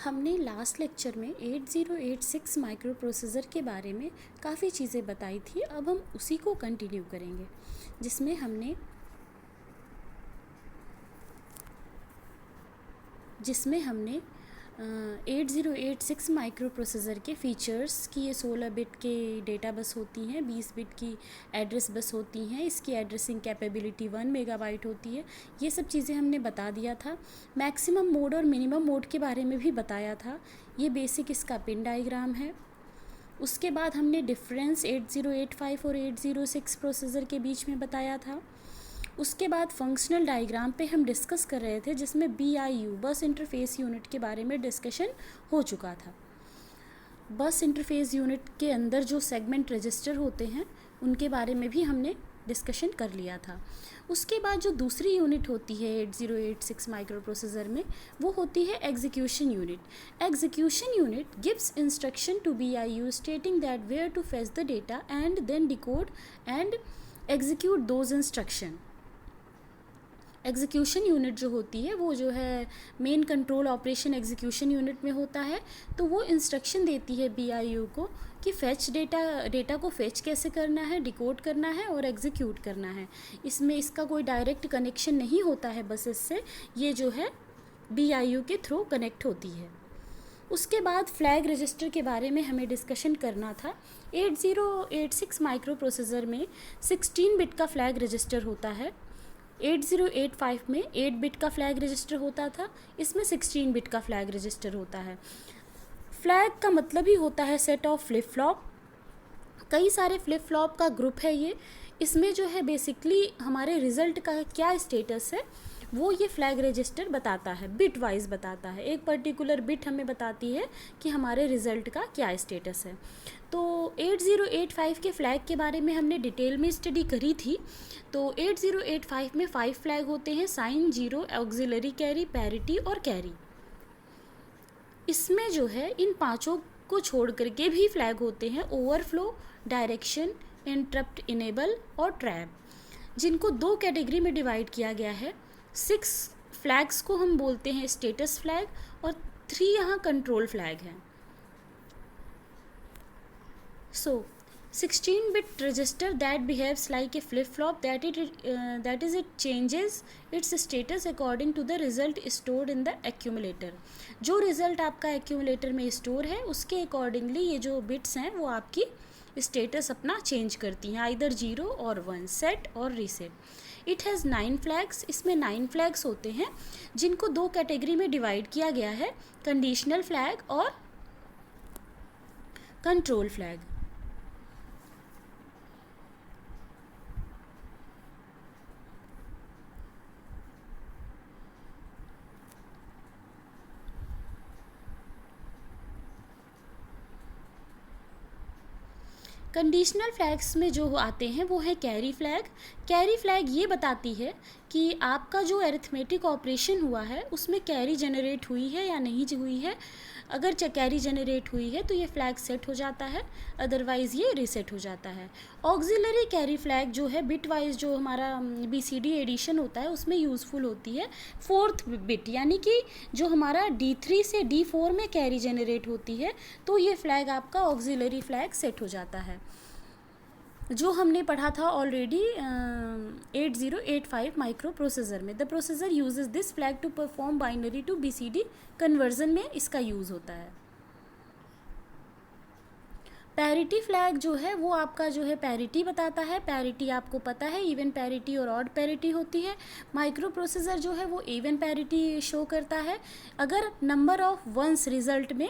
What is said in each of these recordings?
हमने last lecture में 8086 micro processor के बारे में काफ़ी चीज़ें बताई थी। अब हम उसी को कंटिन्यू करेंगे, जिसमें हमने 8086 माइक्रो प्रोसेसर के फ़ीचर्स कि ये 16 बिट के डेटा बस होती हैं, 20 बिट की एड्रेस बस होती हैं, इसकी एड्रेसिंग कैपेबिलिटी 1 मेगाबाइट होती है। ये सब चीज़ें हमने बता दिया था। मैक्सिमम मोड और मिनिमम मोड के बारे में भी बताया था। ये बेसिक इसका पिन डायग्राम है। उसके बाद हमने डिफरेंस 8085 और 806 प्रोसेसर के बीच में बताया था। उसके बाद फंक्शनल डायग्राम पे हम डिस्कस कर रहे थे, जिसमें BIU बस इंटरफेस यूनिट के बारे में डिस्कशन हो चुका था। बस इंटरफेस यूनिट के अंदर जो सेगमेंट रजिस्टर होते हैं उनके बारे में भी हमने डिस्कशन कर लिया था। उसके बाद जो दूसरी यूनिट होती है 8086 माइक्रो प्रोसेसर में, वो होती है execution unit. Execution unit gives instruction to BIU stating that where to fetch the data and then decode and execute those instruction. Execution unit जो होती है वो जो है main control operation execution unit में होता है। तो वो इंस्ट्रक्शन देती है BIU को कि फेच डेटा को फेच कैसे करना है, डिकोड करना है और एग्जीक्यूट करना है। इसमें इसका कोई डायरेक्ट कनेक्शन नहीं होता है बसेस से, ये जो है BIU के थ्रू कनेक्ट होती है। उसके बाद फ्लैग रजिस्टर के बारे में हमें डिस्कशन करना था। 8086 माइक्रो प्रोसेसर में 16 बिट का फ्लैग रजिस्टर होता है। 8085 में 8 बिट का फ्लैग रजिस्टर होता था, इसमें 16 बिट का फ्लैग रजिस्टर होता है। फ्लैग का मतलब ही होता है सेट ऑफ फ्लिप फ्लॉप। कई सारे फ्लिप फ्लॉप का ग्रुप है ये। इसमें जो है बेसिकली हमारे रिज़ल्ट का क्या स्टेटस है वो ये फ्लैग रजिस्टर बताता है, बिट वाइज बताता है। एक पर्टिकुलर बिट हमें बताती है कि हमारे रिज़ल्ट का क्या स्टेटस है। तो 8085 के फ्लैग के बारे में हमने डिटेल में स्टडी करी थी। तो 8085 में 5 फ्लैग होते हैं, sign, zero, auxiliary carry, parity और कैरी। इसमें जो है इन पांचों को छोड़ करके भी फ्लैग होते हैं, ओवरफ्लो, डायरेक्शन, इंटरप्ट इनेबल और ट्रैप, जिनको 2 कैटेगरी में डिवाइड किया गया है। 6 फ्लैग्स को हम बोलते हैं स्टेटस फ्लैग और 3 यहाँ कंट्रोल फ्लैग हैं। So 16-bit register that behaves like a flip-flop, that is it changes its status according to the result stored in the accumulator। जो रिज़ल्ट आपका एक्यूमुलेटर में स्टोर है उसके अकॉर्डिंगली ये जो बिट्स हैं वो आपकी स्टेटस अपना चेंज करती हैं, आइदर 0 और 1, सेट और रीसेट। It has 9 flags. इसमें 9 फ्लैग्स होते हैं, जिनको 2 कैटेगरी में डिवाइड किया गया है, कंडीशनल फ्लैग और कंट्रोल फ्लैग। कंडीशनल फ्लैग्स में जो आते हैं वो है कैरी फ्लैग। कैरी फ्लैग ये बताती है कि आपका जो अरिथमेटिक ऑपरेशन हुआ है उसमें कैरी जनरेट हुई है या नहीं हुई है। अगर कैरी जनरेट हुई है तो ये फ्लैग सेट हो जाता है, अदरवाइज़ ये रीसेट हो जाता है। ऑक्सिलरी कैरी फ्लैग जो है बिट वाइज जो हमारा BCD एडिशन होता है उसमें यूज़फुल होती है। 4th बिट यानी कि जो हमारा D3 से D4 में कैरी जनरेट होती है तो ये फ्लैग आपका ऑक्सिलरी फ्लैग सेट हो जाता है, जो हमने पढ़ा था ऑलरेडी 8085 माइक्रो प्रोसेसर में। The processor uses this flag to perform binary to BCD conversion में इसका यूज़ होता है। पैरिटी फ्लैग जो है वो आपका जो है पैरिटी बताता है। पैरिटी आपको पता है इवन पैरिटी और ऑड पैरिटी होती है। माइक्रो प्रोसेसर जो है वो इवन पैरिटी शो करता है। अगर नंबर ऑफ वंस रिजल्ट में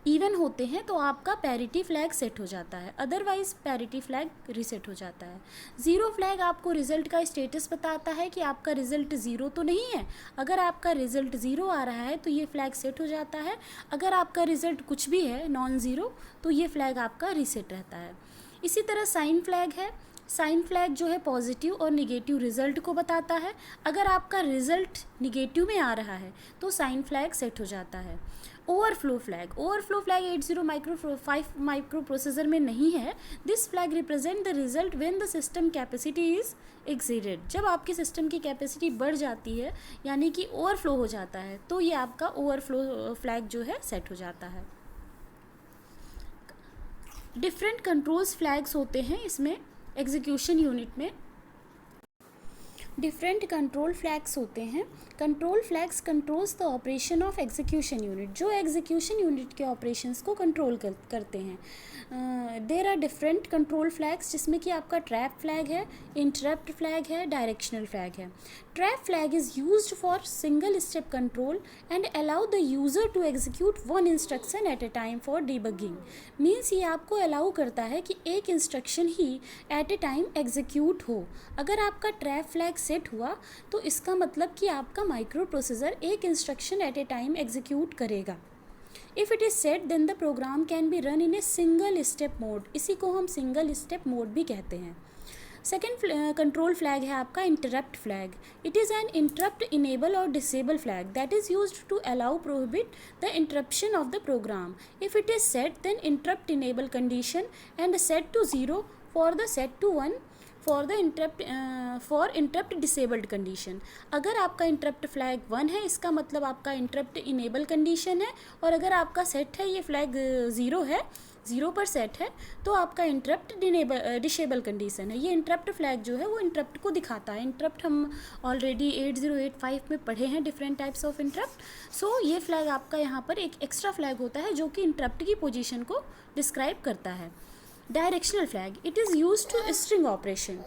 इवन होते हैं तो आपका पैरिटी फ्लैग सेट हो जाता है, अदरवाइज पैरिटी फ्लैग रीसेट हो जाता है। 0 फ्लैग आपको रिज़ल्ट का स्टेटस बताता है कि आपका रिज़ल्ट 0 तो नहीं है। अगर आपका रिज़ल्ट 0 आ रहा है तो ये फ्लैग सेट हो जाता है। अगर आपका रिज़ल्ट कुछ भी है नॉन ज़ीरो तो ये फ्लैग आपका रीसेट रहता है। इसी तरह साइन फ्लैग है। साइन फ्लैग जो है पॉजिटिव और निगेटिव रिजल्ट को बताता है। अगर आपका रिजल्ट निगेटिव में आ रहा है तो साइन फ्लैग सेट हो जाता है। ओवरफ्लो फ्लैग 80 माइक्रो प्रोसेसर में नहीं है। This flag represent the result when the system capacity is exceeded. जब आपकी सिस्टम की कैपेसिटी बढ़ जाती है यानी कि ओवरफ्लो हो जाता है तो ये आपका ओवरफ्लो फ्लैग जो है सेट हो जाता है। डिफरेंट कंट्रोल्स फ्लैग्स होते हैं इसमें एग्जीक्यूशन यूनिट में। डिफरेंट कंट्रोल फ्लैग्स होते हैं। Control flags controls the operation of execution unit, जो एग्जीक्यूशन यूनिट के ऑपरेशंस को कंट्रोल करते हैं। There are different control flags जिसमें कि आपका ट्रैप फ्लैग है, इंटरप्ट फ्लैग है, डायरेक्शनल फ्लैग है। Trap flag is used for single step control and allow the user to execute one instruction at a time for debugging. Means ये आपको allow करता है कि एक इंस्ट्रक्शन ही एट ए टाइम एग्जीक्यूट हो। अगर आपका ट्रैप फ्लैग सेट हुआ तो इसका मतलब कि आपका माइक्रो प्रोसेसर एक instruction at a time execute करेगा। If it is set then the program can be run in a single step mode. इसी को हम सिंगल स्टेप मोड भी कहते हैं। सेकेंड कंट्रोल फ्लैग है आपका interrupt flag. It is an interrupt enable और disable flag that is used to allow prohibit the interruption of the program. If it is set then interrupt enable condition and set to 0 for the set to 1 for interrupt disabled condition. अगर आपका interrupt flag 1 है इसका मतलब आपका interrupt enable condition है, और अगर आपका सेट है ये फ्लैग 0 है, 0 पर सेट है तो आपका इंटरप्ट डिसेबल कंडीशन है। ये इंटरप्ट फ्लैग जो है वो इंटरप्ट को दिखाता है। इंटरप्ट हम ऑलरेडी 8085 में पढ़े हैं, डिफरेंट टाइप्स ऑफ इंटरप्ट। सो ये फ्लैग आपका यहाँ पर एक एक्स्ट्रा फ्लैग होता है जो कि इंटरप्ट की पोजीशन को डिस्क्राइब करता है। Directional flag it is used to string operation.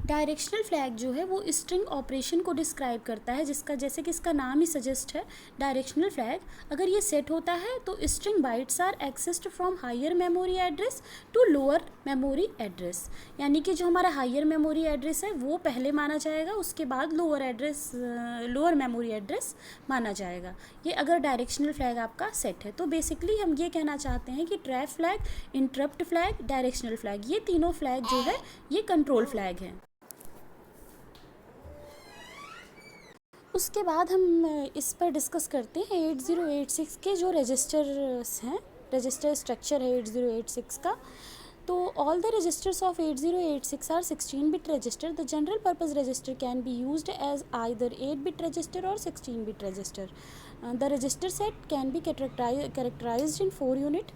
Directional flag जो है वो स्ट्रिंग ऑपरेशन को डिस्क्राइब करता है, जिसका जैसे कि इसका नाम ही सजेस्ट है डायरेक्शनल फ्लैग। अगर ये सेट होता है तो string bytes are accessed from higher memory address to lower memory address, यानी कि जो हमारा हायर मेमोरी एड्रेस है वो पहले माना जाएगा, उसके बाद लोअर मेमोरी एड्रेस माना जाएगा। ये अगर डायरेक्शनल फ्लैग आपका सेट है तो बेसिकली हम ये कहना चाहते हैं कि trap flag, interrupt flag, directional flag, ये तीनों फ्लैग जो है ये कंट्रोल फ्लैग हैं। उसके बाद हम इस पर डिस्कस करते हैं 8086 के जो रजिस्टर्स हैं, रजिस्टर स्ट्रक्चर है 8086 का। तो all the registers of 8086 are 16-bit register. The general purpose register can be used as either 8-bit register और 16-bit register. The register set can be characterized in 4 unit.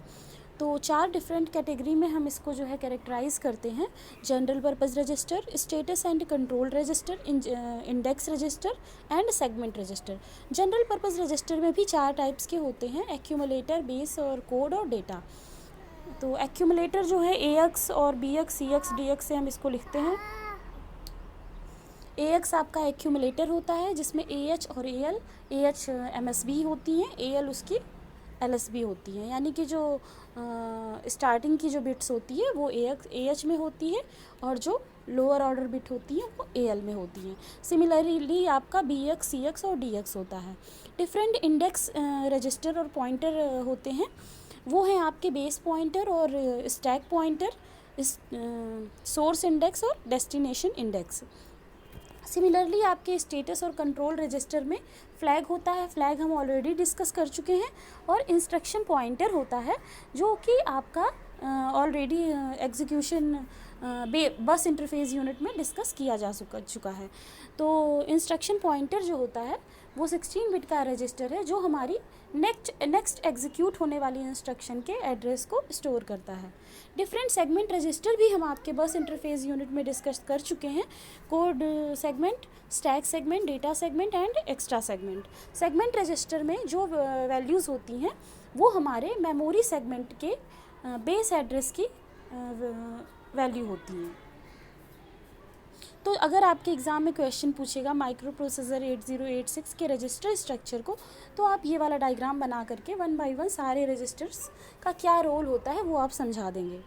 तो 4 different category में हम इसको जो है कैरेक्टराइज करते हैं। General purpose register, status and control register, index register and segment register. General purpose register में भी 4 टाइप्स के होते हैं, एक्यूमुलेटर, बेस और कोड और डेटा। तो एक्यूमुलेटर जो है AX और BX, CX, DX से हम इसको लिखते हैं। AX आपका एक्यूमुलेटर होता है जिसमें AH और AL, AH MSB होती हैं, AL उसकी LSB होती है, यानी कि जो स्टार्टिंग की जो बिट्स होती है वो AH में होती है और जो लोअर ऑर्डर बिट होती है वो AL में होती हैं। सिमिलरली आपका BX, CX और DX होता है। डिफरेंट इंडेक्स रजिस्टर और पॉइंटर होते हैं, वो हैं आपके बेस पॉइंटर और स्टैक पॉइंटर, सोर्स इंडेक्स और डेस्टिनेशन इंडेक्स। सिमिलरली आपके स्टेटस और कंट्रोल रजिस्टर में फ्लैग होता है, फ्लैग हम ऑलरेडी डिस्कस कर चुके हैं, और इंस्ट्रक्शन पॉइंटर होता है जो कि आपका ऑलरेडी एग्जीक्यूशन बस इंटरफेस यूनिट में डिस्कस किया जा चुका है। तो इंस्ट्रक्शन पॉइंटर जो होता है वो 16-bit का रजिस्टर है जो हमारी नेक्स्ट एग्जीक्यूट होने वाली इंस्ट्रक्शन के एड्रेस को स्टोर करता है। डिफरेंट सेगमेंट रजिस्टर भी हम आपके बस इंटरफेस यूनिट में डिस्कस कर चुके हैं। Code segment, stack segment, data segment and extra segment. Segment register में जो वैल्यूज़ होती हैं वो हमारे मेमोरी सेगमेंट के बेस एड्रेस की वैल्यू होती हैं। तो अगर आपके एग्ज़ाम में क्वेश्चन पूछेगा माइक्रो प्रोसेसर 8086 के रजिस्टर स्ट्रक्चर को, तो आप ये वाला डायग्राम बना करके 1 by 1 सारे रजिस्टर्स का क्या रोल होता है वो आप समझा देंगे।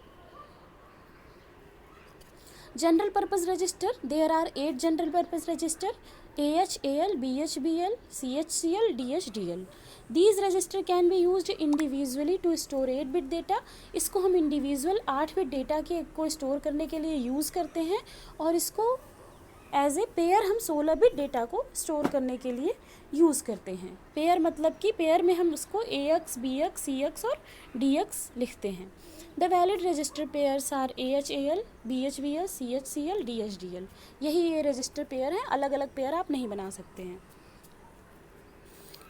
General purpose register, there are 8 general purpose register, AH, AL, BH, BL, CH, CL, DH, DL। These register can be used individually to store 8 bit data. इसको हम इंडिविजुअल 8 बिट डेटा के को स्टोर करने के लिए यूज़ करते हैं, और इसको एज ए पेयर हम 16 बिट डेटा को स्टोर करने के लिए यूज़ करते हैं। पेयर मतलब कि पेयर में हम उसको AX, BX, CX और DX लिखते हैं। The valid register pairs are AH-AL, BH-BH, CH-CL, DH-DL। यही ये रजिस्टर पेयर हैं, अलग अलग पेयर आप नहीं बना सकते हैं।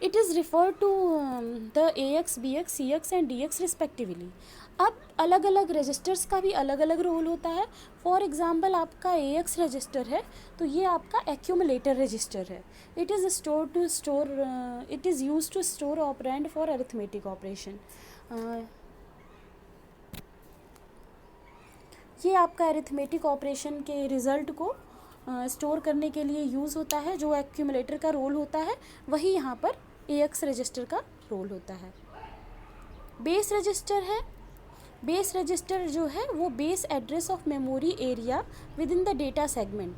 It is refer to the AX, BX, CX and DX respectively. अब अलग अलग रजिस्टर्स का भी अलग अलग रोल होता है। फॉर एग्ज़ाम्पल आपका AX रजिस्टर है तो ये आपका एक्यूमुलेटर रजिस्टर है। It is use to store operand for arithmetic operation. ये आपका अरिथमेटिक ऑपरेशन के रिज़ल्ट को स्टोर करने के लिए यूज़ होता है। जो एक्यूमुलेटर का रोल होता है वही यहाँ पर AX रजिस्टर का रोल होता है। बेस रजिस्टर है। बेस रजिस्टर जो है वो base address of memory area with in the data segment.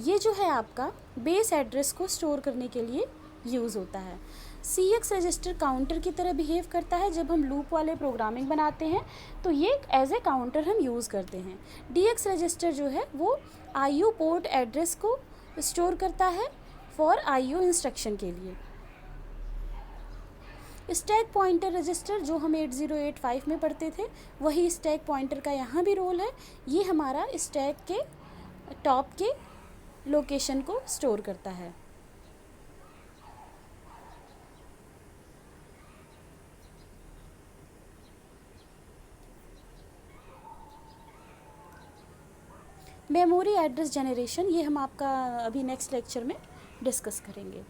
ये जो है आपका बेस एड्रेस को स्टोर करने के लिए यूज़ होता है। CX रजिस्टर काउंटर की तरह बिहेव करता है। जब हम लूप वाले प्रोग्रामिंग बनाते हैं तो ये एज ए काउंटर हम यूज़ करते हैं। DX रजिस्टर जो है वो IO पोर्ट एड्रेस को स्टोर करता है फॉर IO इंस्ट्रक्शन के लिए। स्टैक पॉइंटर रजिस्टर जो हम 8085 में पढ़ते थे वही स्टैक पॉइंटर का यहाँ भी रोल है। ये हमारा स्टैक के टॉप के लोकेशन को स्टोर करता है। मेमोरी एड्रेस जनरेशन ये हम आपका अभी नेक्स्ट लेक्चर में डिस्कस करेंगे।